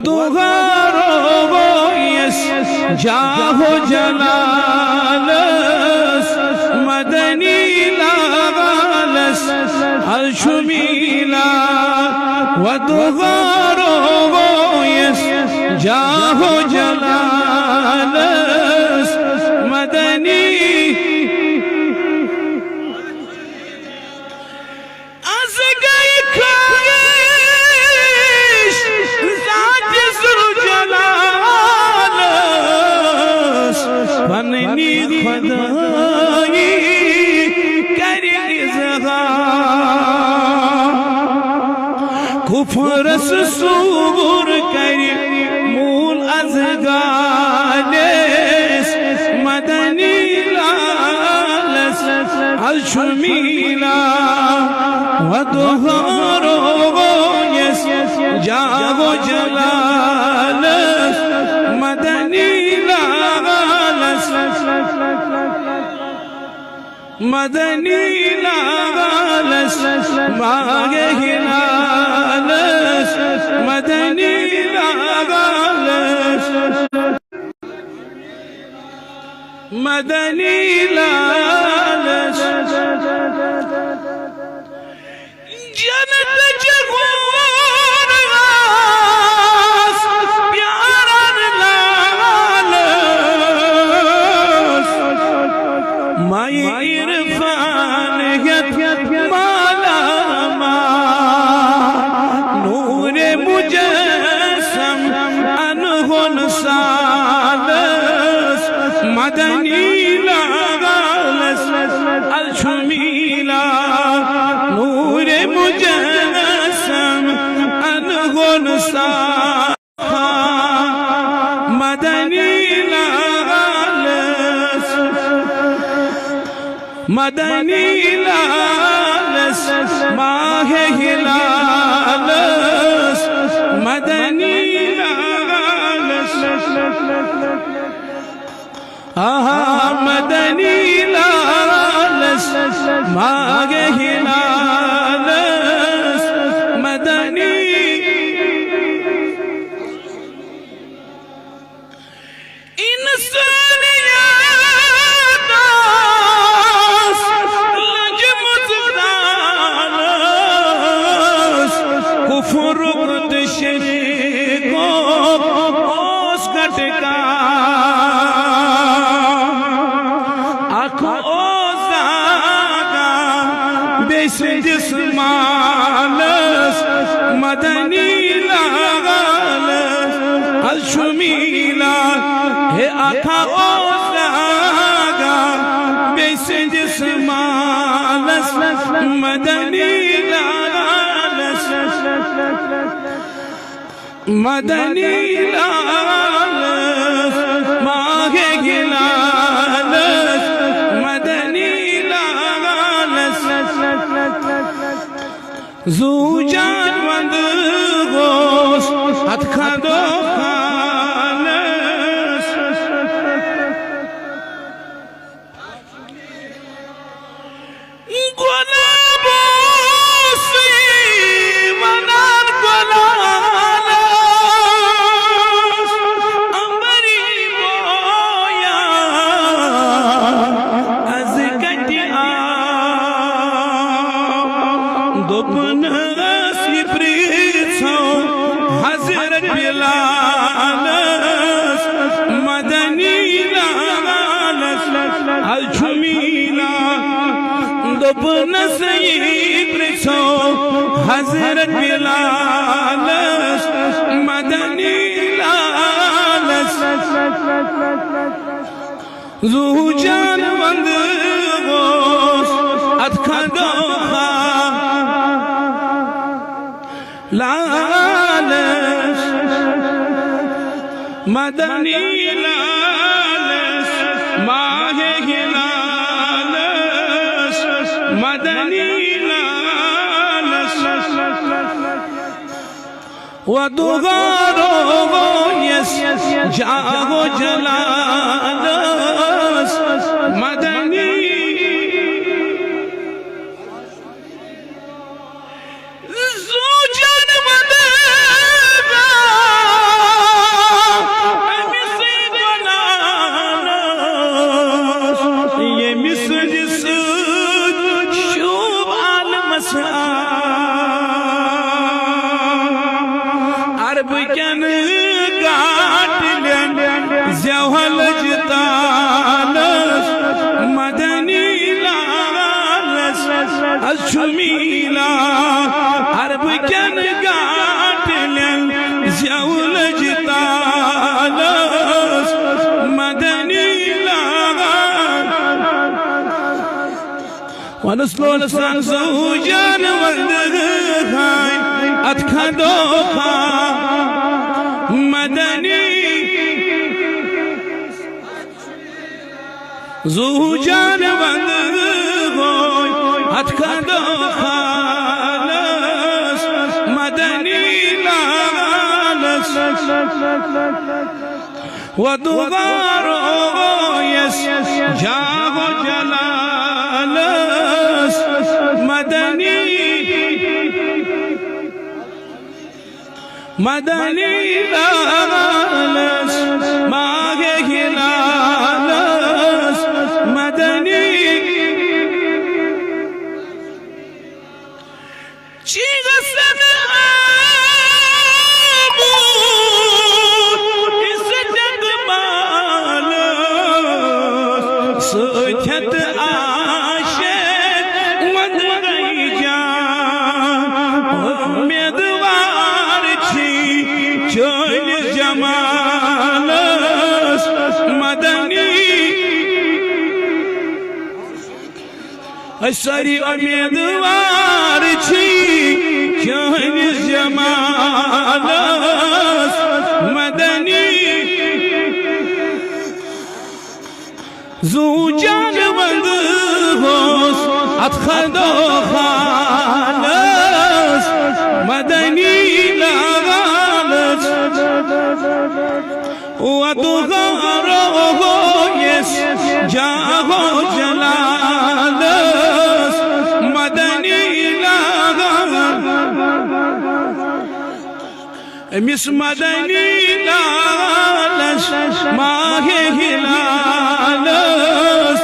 ودغارو yes جاه جلالس Madani لاغالس الشميلا ودغارو yes جاه جلالس مدني فنني خدائی کری اظہار کفرس صبر کری مول ازگالس مدنی لالس الشمیلا ودغارو یس جاو جلالس مدنی مدنی لالس ماگے ہلالس مدنی لالس مدنی لالس جنت جگور غاس پیارن لالس مائی مدنی لالس الشمیلا نور مجسم انغن ساخا مدنی لالس مدنی لالس ماہ ہلالس مدنی لالس مدنی لالس ماگے ہلالس مدنی انسانیت لجمت دالس کفر برد شریکو اوس گٹکا جسمالس مدنی لالس الشمیلا ہے آقا اوزاگا بیس جسمالس مدنی لالس مدنی لالس ماگے گلالس مدنی زو جان وند گوش ہتھ کھدو خالس گلابوسی منان گلالس امبری بویا از کٹی دوپن سی پریچھو حضرت بلالس مدنی لالس الشمیلا دوپن سی پریچھو حضرت بلالس مدنی لالس زو جان وند گوش ادکھدو لالس مدنی لالس ماہ ہلالس مدنی لالس ودغارو یس جاو جلالس مدنی زو جان مدنی عربکن گاٹلن زیوہل جتالس مدنی لالس اشمیلا عربکن گاٹلن زیوہل جتالس مدنی ونسلو لسان زوجان والدغاي أتخدوها مدني زوجان والدغاي أتخدوها مدني لالس ودغارو يس جاغو جلالس مدني لالس ماغه لالس مدني چیغسن آمون اس جگمالس سوچت آشد مدنی جان امیدوار چی چون جمالس مدنی ساری امیدوار چی چون جمالس مدنی زوجان بند ہوس اتخدو خالس مدنی لالس ودغارو يس جاغو جلالس مدني لالس مس مدني لالس ماهي لالس